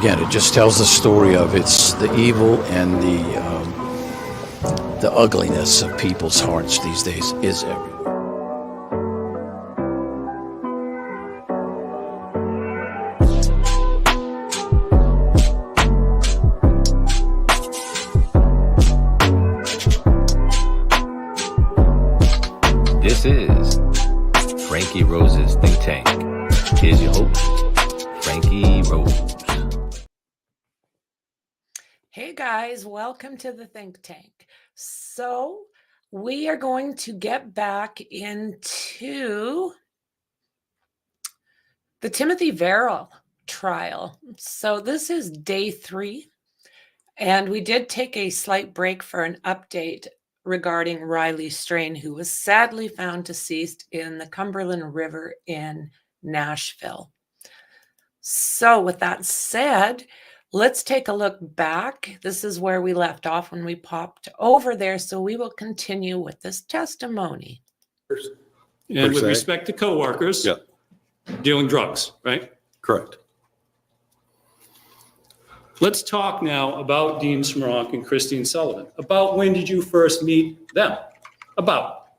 again, it just tells the story of the evil and the ugliness of people's hearts these days is everywhere. This is Franky Rose's Think Tank. Here's your host, Franky Rose. Hey guys, welcome to the Think Tank. So we are going to get back into the Timothy Verrill Trial. So this is day 3, and we did take a slight break for an update regarding Riley Strain, who was sadly found deceased in the Cumberland River in Nashville. So with that said, let's take a look back. This is where we left off when we popped over there. So we will continue with this testimony. And with respect to coworkers, dealing drugs, right? Correct. Let's talk now about Dean Smarronk and Christine Sullivan. About when did you first meet them? About?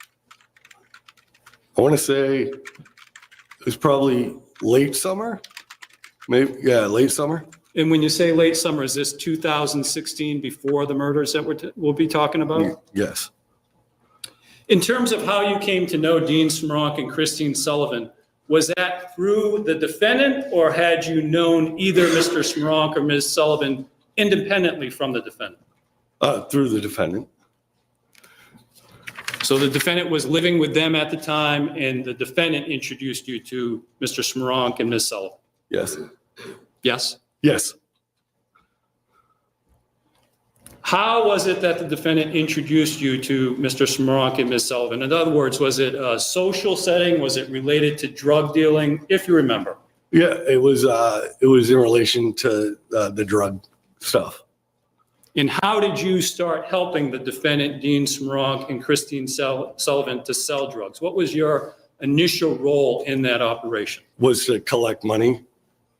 I want to say it was probably late summer. Maybe, yeah, late summer. And when you say late summer, is this 2016 before the murders that we'll be talking about? Yes. In terms of how you came to know Dean Smarronk and Christine Sullivan, was that through the defendant, or had you known either Mr. Smarronk or Ms. Sullivan independently from the defendant? Through the defendant. So the defendant was living with them at the time, and the defendant introduced you to Mr. Smarronk and Ms. Sullivan? Yes. Yes? Yes. How was it that the defendant introduced you to Mr. Smarronk and Ms. Sullivan? In other words, was it a social setting? Was it related to drug dealing, if you remember? Yeah, it was in relation to the drug stuff. And how did you start helping the defendant, Dean Smarronk and Christine Sullivan, to sell drugs? What was your initial role in that operation? Was to collect money.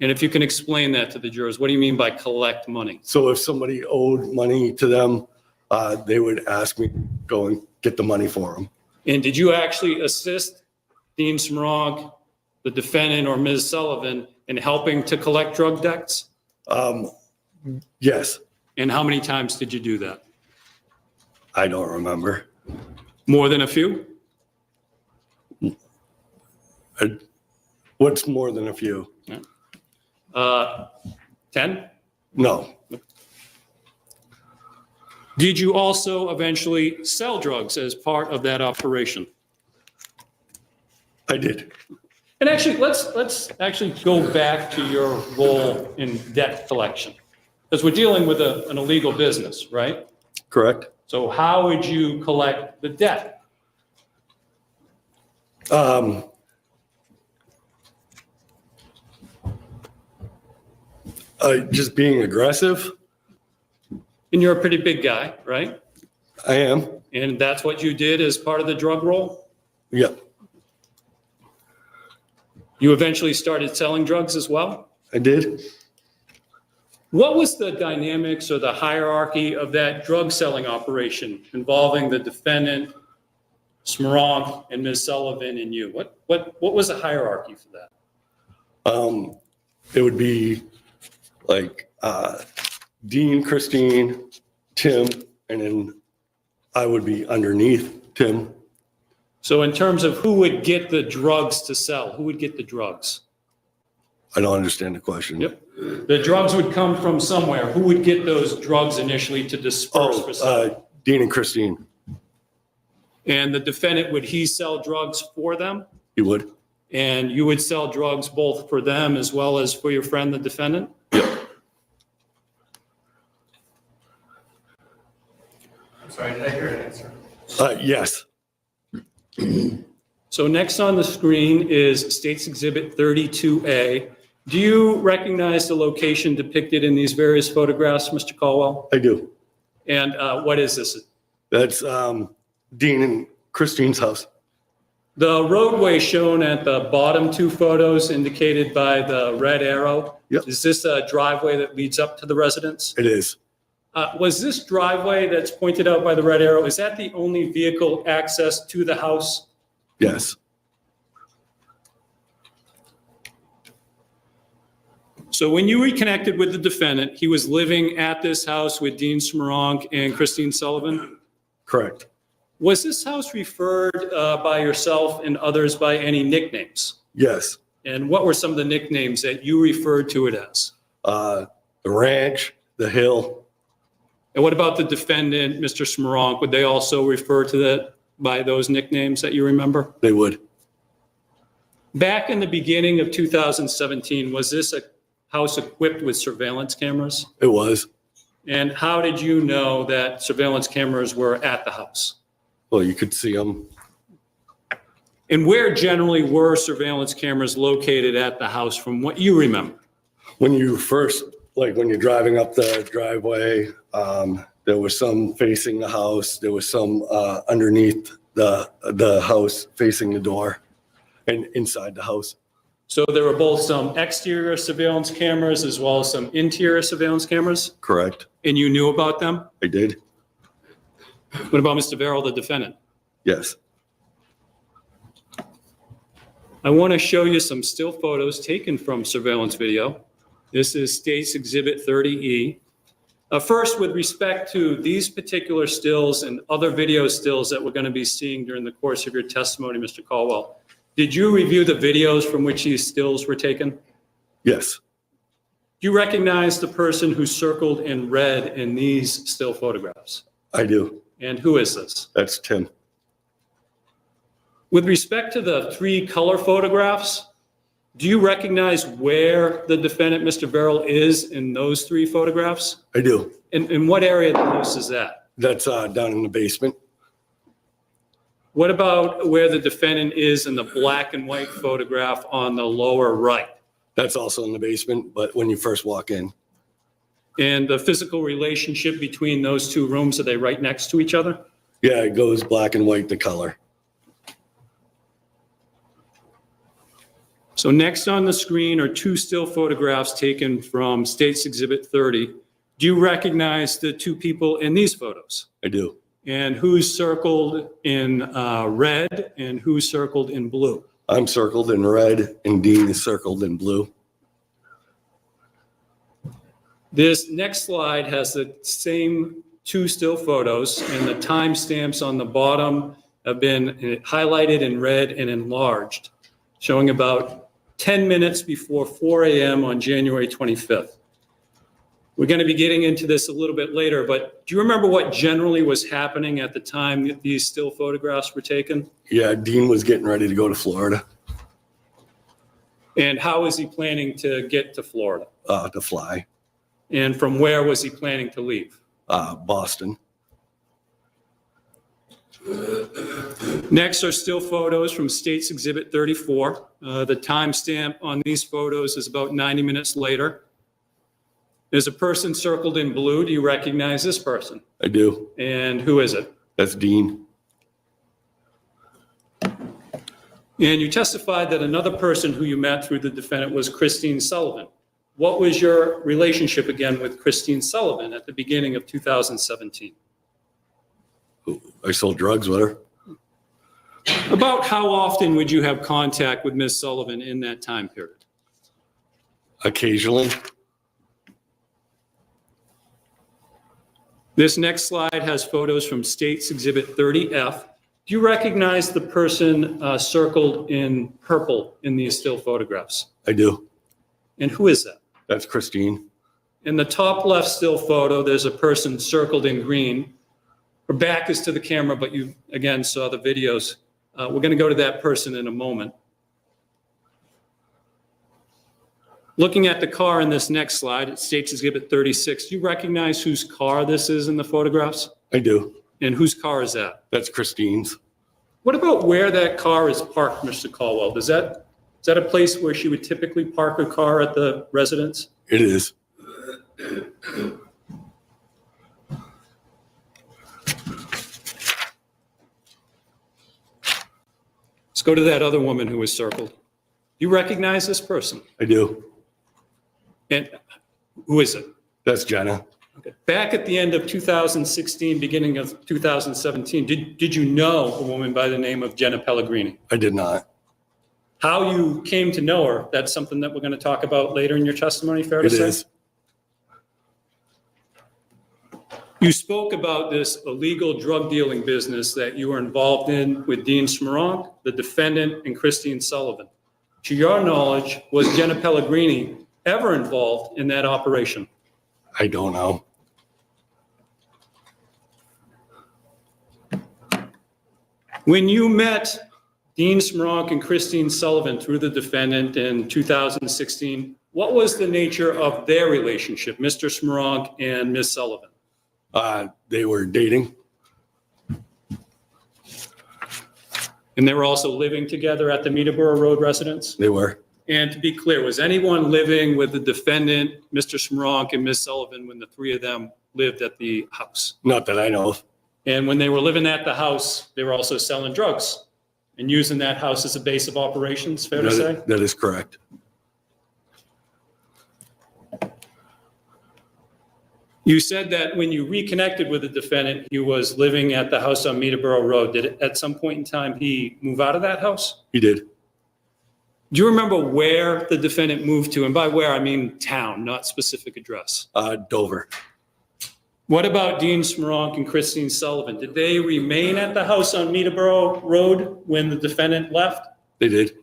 And if you can explain that to the jurors, what do you mean by collect money? So if somebody owed money to them, they would ask me to go and get the money for them. And did you actually assist Dean Smarronk, the defendant, or Ms. Sullivan in helping to collect drug debts? Yes. And how many times did you do that? I don't remember. More than a few? What's more than a few? 10? No. Did you also eventually sell drugs as part of that operation? I did. And actually, let's actually go back to your role in debt collection, because we're dealing with an illegal business, right? Correct. So how would you collect the debt? Just being aggressive. And you're a pretty big guy, right? I am. And that's what you did as part of the drug roll? Yep. You eventually started selling drugs as well? I did. What was the dynamics or the hierarchy of that drug selling operation involving the defendant, Smarronk, and Ms. Sullivan, and you? What was the hierarchy for that? It would be like Dean, Christine, Tim, and then I would be underneath Tim. So in terms of who would get the drugs to sell, who would get the drugs? I don't understand the question. Yep. The drugs would come from somewhere. Who would get those drugs initially to disperse for sale? Dean and Christine. And the defendant, would he sell drugs for them? He would. And you would sell drugs both for them as well as for your friend, the defendant? Yep. I'm sorry, did I hear an answer? Yes. So next on the screen is State's Exhibit 32A. Do you recognize the location depicted in these various photographs, Mr. Caldwell? I do. And what is this? That's Dean and Christine's house. The roadway shown at the bottom two photos indicated by the red arrow. Yep. Is this a driveway that leads up to the residence? It is. Was this driveway that's pointed out by the red arrow, is that the only vehicle access to the house? Yes. So when you reconnected with the defendant, he was living at this house with Dean Smoronk and Christine Sullivan? Correct. Was this house referred by yourself and others by any nicknames? Yes. And what were some of the nicknames that you referred to it as? The ranch, the hill. And what about the defendant, Mr. Smoronk? Would they also refer to that by those nicknames that you remember? They would. Back in the beginning of 2017, was this a house equipped with surveillance cameras? It was. And how did you know that surveillance cameras were at the house? Well, you could see them. And where generally were surveillance cameras located at the house from what you remember? When you first, like when you're driving up the driveway, there was some facing the house. There was some underneath the house facing the door and inside the house. So there were both some exterior surveillance cameras as well as some interior surveillance cameras? Correct. And you knew about them? I did. What about Mr. Verrill, the defendant? Yes. I want to show you some still photos taken from surveillance video. This is State's Exhibit 30E. First, with respect to these particular stills and other video stills that we're going to be seeing during the course of your testimony, Mr. Caldwell, did you review the videos from which these stills were taken? Yes. Do you recognize the person who's circled in red in these still photographs? I do. And who is this? That's Tim. With respect to the three color photographs, do you recognize where the defendant, Mr. Verrill, is in those three photographs? I do. In what area of the house is that? That's down in the basement. What about where the defendant is in the black and white photograph on the lower right? That's also in the basement, but when you first walk in. And the physical relationship between those two rooms, are they right next to each other? Yeah, it goes black and white, the color. So next on the screen are two still photographs taken from State's Exhibit 30. Do you recognize the two people in these photos? I do. And who's circled in red and who's circled in blue? I'm circled in red and Dean is circled in blue. This next slide has the same two still photos, and the timestamps on the bottom have been highlighted in red and enlarged, showing about 10 minutes before 4 a.m. on January 25th. We're going to be getting into this a little bit later, but do you remember what generally was happening at the time that these still photographs were taken? Yeah, Dean was getting ready to go to Florida. And how was he planning to get to Florida? To fly. And from where was he planning to leave? Boston. Next are still photos from State's Exhibit 34. The timestamp on these photos is about 90 minutes later. There's a person circled in blue. Do you recognize this person? I do. And who is it? That's Dean. And you testified that another person who you met through the defendant was Christine Sullivan. What was your relationship again with Christine Sullivan at the beginning of 2017? I sold drugs with her. About how often would you have contact with Ms. Sullivan in that time period? Occasionally. This next slide has photos from State's Exhibit 30F. Do you recognize the person circled in purple in these still photographs? I do. And who is that? That's Christine. In the top left still photo, there's a person circled in green. Her back is to the camera, but you, again, saw the videos. We're going to go to that person in a moment. Looking at the car in this next slide, it State's Exhibit 36. Do you recognize whose car this is in the photographs? I do. And whose car is that? That's Christine's. What about where that car is parked, Mr. Caldwell? Is that a place where she would typically park her car at the residence? It is. Let's go to that other woman who was circled. You recognize this person? I do. And who is it? That's Jenna. Okay. Back at the end of 2016, beginning of 2017, did you know a woman by the name of Jenna Pellegrini? I did not. How you came to know her, that's something that we're going to talk about later in your testimony, fair to It say? is. You spoke about this illegal drug dealing business that you were involved in with Dean Smarronk, the defendant, and Christine Sullivan. To your knowledge, was Jenna Pellegrini ever involved in that operation? I don't know. When you met Dean Smarronk and Christine Sullivan through the defendant in 2016, what was the nature of their relationship, Mr. Smarronk and Ms. Sullivan? They were dating. And they were also living together at the Meterboro Road residence? They were. And to be clear, was anyone living with the defendant, Mr. Smarronk and Ms. Sullivan, when the three of them lived at the house? Not that I know of. And when they were living at the house, they were also selling drugs and using that house as a base of operations, fair to say? That is correct. You said that when you reconnected with the defendant, he was living at the house on Meterboro Road. Did at some point in time he move out of that house? He did. Do you remember where the defendant moved to? And by where, I mean town, not specific address. Dover. What about Dean Smarronk and Christine Sullivan? Did they remain at the house on Meterboro Road when the defendant left? They did.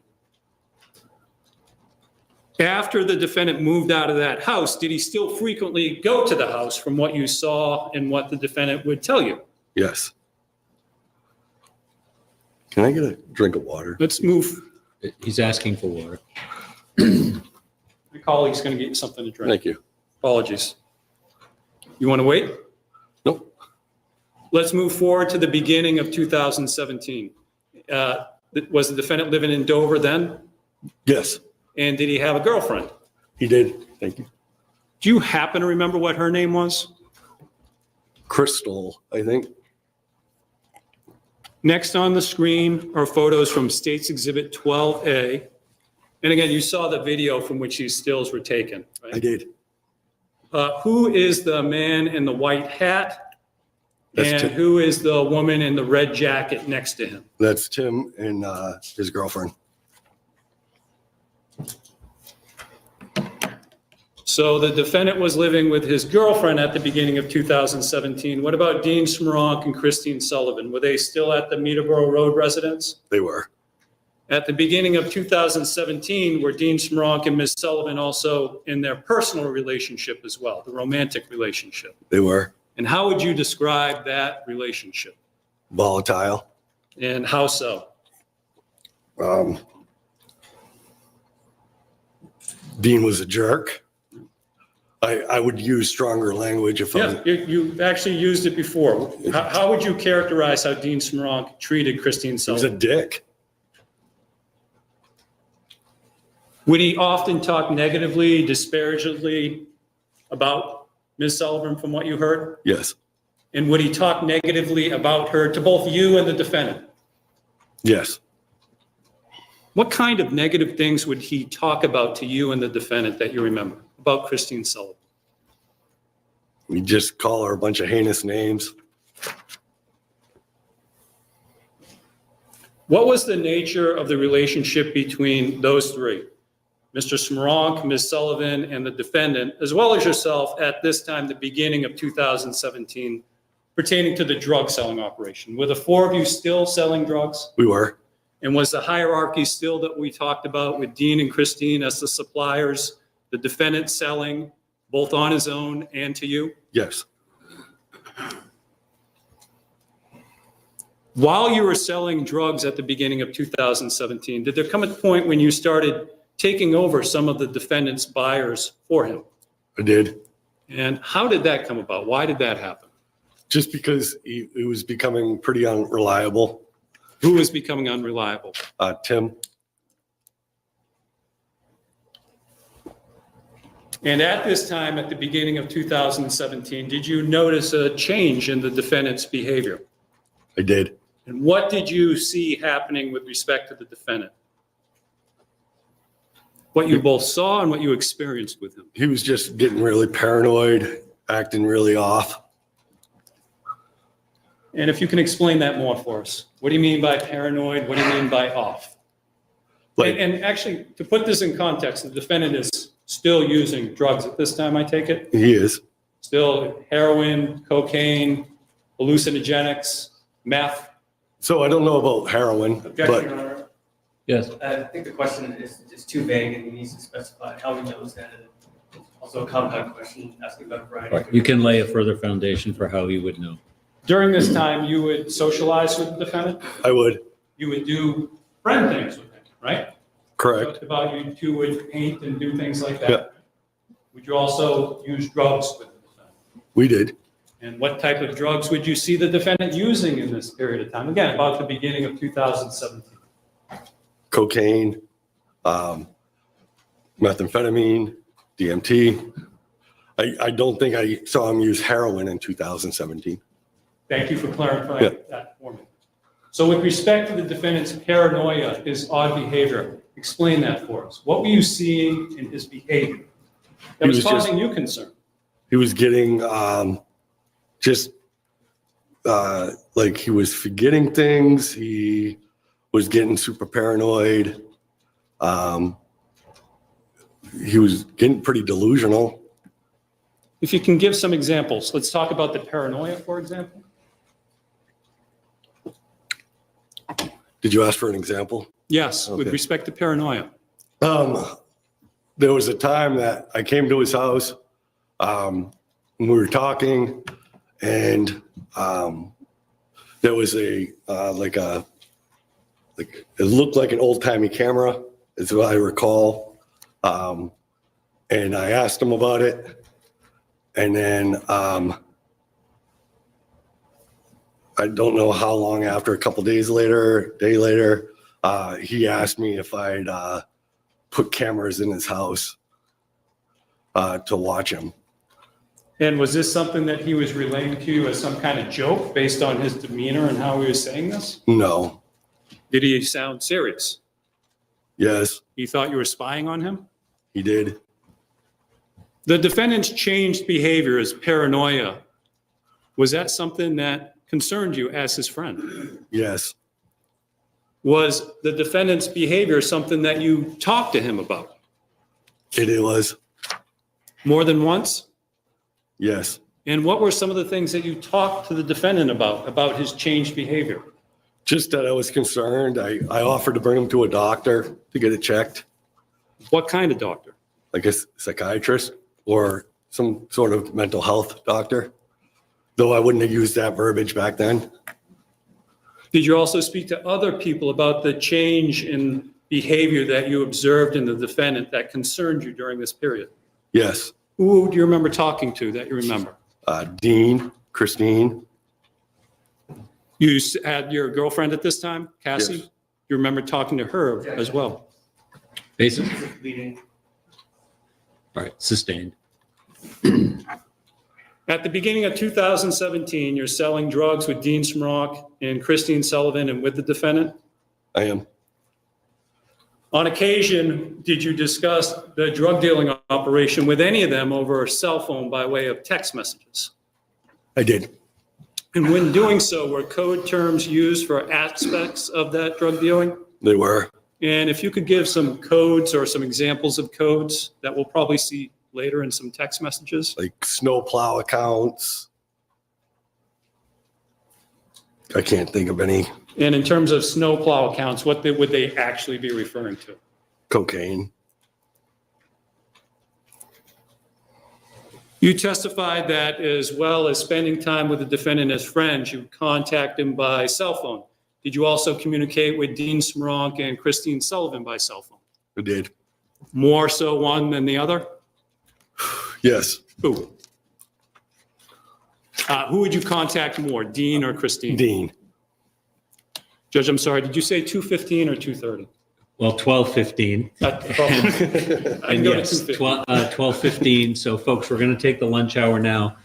After the defendant moved out of that house, did he still frequently go to the house from what you saw and what the defendant would tell you? Yes. Can I get a drink of water? Let's move. He's asking for water. My colleague's going to get you something to drink. Thank you. Apologies. You want to wait? Nope. Let's move forward to the beginning of 2017. Was the defendant living in Dover then? Yes, And did he have a girlfriend? he did. Thank you. Do you happen to remember what her name was? Crystal, I think. Next on the screen are photos from State's Exhibit 12A. And again, you saw the video from which these stills were taken, I right? did. Who is the man in the white hat? That's And Tim. who is the woman in the red jacket next to him? That's Tim and his girlfriend. So the defendant was living with his girlfriend at the beginning of 2017. What about Dean Smarronk and Christine Sullivan? Were they still at the Meterboro Road residence? They were. At the beginning of 2017, were Dean Smarronk and Ms. Sullivan also in their personal relationship as well, the romantic relationship? They were. And how would you describe that relationship? Volatile. And how so? Dean was a jerk. I would use stronger language if Yeah, you've actually used it before. How would you characterize how Dean Smarronk treated Christine I was Sullivan? a dick. Would he often talk negatively, disparagingly about Ms. Sullivan from what you heard? Yes. And would he talk negatively about her to both you and the defendant? Yes. What kind of negative things would he talk about to you and the defendant that you remember about Christine Sullivan? We just call her a bunch of heinous names. What was the nature of the relationship between those three? Mr. Smarronk, Ms. Sullivan, and the defendant, as well as yourself at this time, the beginning of 2017, pertaining to the drug selling operation. Were the four of you still selling drugs? We were. And was the hierarchy still that we talked about with Dean and Christine as the suppliers, the defendant selling both on his own and to you? Yes. While you were selling drugs at the beginning of 2017, did there come a point when you started taking over some of the defendant's buyers for him? I did. And how did that come about? Why did that happen? Just because he was becoming pretty unreliable. Who was becoming unreliable? Tim. And at this time, at the beginning of 2017, did you notice a change in the defendant's behavior? I did. And what did you see happening with respect to the defendant? What you both saw and what you experienced with him? He was just getting really paranoid, acting really off. And if you can explain that more for us. What do you mean by paranoid? What do you mean by off? Like, And actually, to put this in context, the defendant is still using drugs at this time, I take it? he is. Still heroin, cocaine, hallucinogenics, meth? So I don't know about heroin, Objection, but Your Honor. Yes. I think the question is too vague and he needs to specify how he knows that. And also a compound question asking about a variety. of You can lay a further foundation for how he would know. During this time, you would socialize with the defendant? I would. You would do friend things with him, right? Correct. Talked about you two would paint and do things like that. Yeah. Would you also use drugs with the defendant? We did. And what type of drugs would you see the defendant using in this period of time? Again, about the beginning of 2017. Cocaine, methamphetamine, DMT. I don't think I saw him use heroin in 2017. Thank you for clarifying that for me. So with respect to the defendant's paranoia, his odd behavior, explain that for us. What were you seeing in his behavior that He was was just- causing you concern? He was getting like he was forgetting things. He was getting super paranoid. He was getting pretty delusional. If you can give some examples, let's talk about the paranoia, for example. Did you ask for an example? Yes, with Okay. respect to paranoia. There was a time that I came to his house. We were talking, and there was it looked like an old timey camera, is what I recall. And I asked him about it, and then I don't know how long after, a couple days later, he asked me if I'd put cameras in his house to watch him. And was this something that he was relaying to you as some kind of joke based on his demeanor and how he was saying this? No. Did he sound serious? Yes, He thought you were spying on him? he did. The defendant's changed behavior, his paranoia, was that something that concerned you as his friend? Yes, Was the defendant's behavior something that you talked to him about it was. more than once? Yes. And what were some of the things that you talked to the defendant about his changed behavior? Just that I was concerned. I offered to bring him to a doctor to get it checked, What kind of doctor? like a psychiatrist or some sort of mental health doctor, though I wouldn't have used that verbiage back then. Did you also speak to other people about the change in behavior that you observed in the defendant that concerned you during this period? Yes. Who do you remember talking to that you remember? Dean, Christine. You had your girlfriend at this time, Cassie? Yes. You remember talking to her as well? Basically, Bleeding. all right, sustained. At the beginning of 2017, you're selling drugs with Dean Smrock and Christine Sullivan and with the defendant. I am. On occasion, did you discuss the drug dealing operation with any of them over a cell phone by way of text messages? I did. And when doing so, were code terms used for aspects of that drug dealing? They were. And if you could give some codes or some examples of codes that we'll probably see later in some text messages. Like snowplow accounts. I can't think of any. And in terms of snowplow accounts, what would they actually be referring to? Cocaine. You testified that as well as spending time with the defendant as friends, you contact him by cell phone. Did you also communicate with Dean Smronk and Christine Sullivan by cell phone? I did. More so one than the other? Yes. Who? Who would you contact more, Dean or Christine? Dean. Judge, I'm sorry, did you say 2:15 or 2:30? Well, 12:15. Not the problem. I can And go to yes, 2:15. 12:15. So folks, we're going to take the lunch hour now.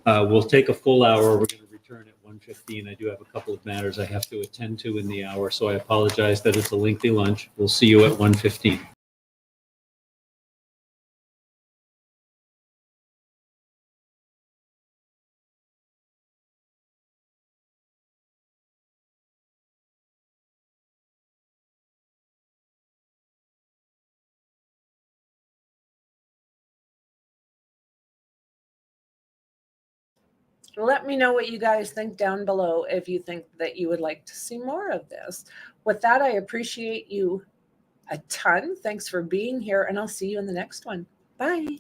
We'll take a full hour. We're going to return at 1:15. I do have a couple of matters I have to attend to in the hour, so I apologize that it's a lengthy lunch. We'll see you at 1:15. Let me know what you guys think down below if you think that you would like to see more of this. With that, I appreciate you a ton. Thanks for being here, and I'll see you in the next one. Bye.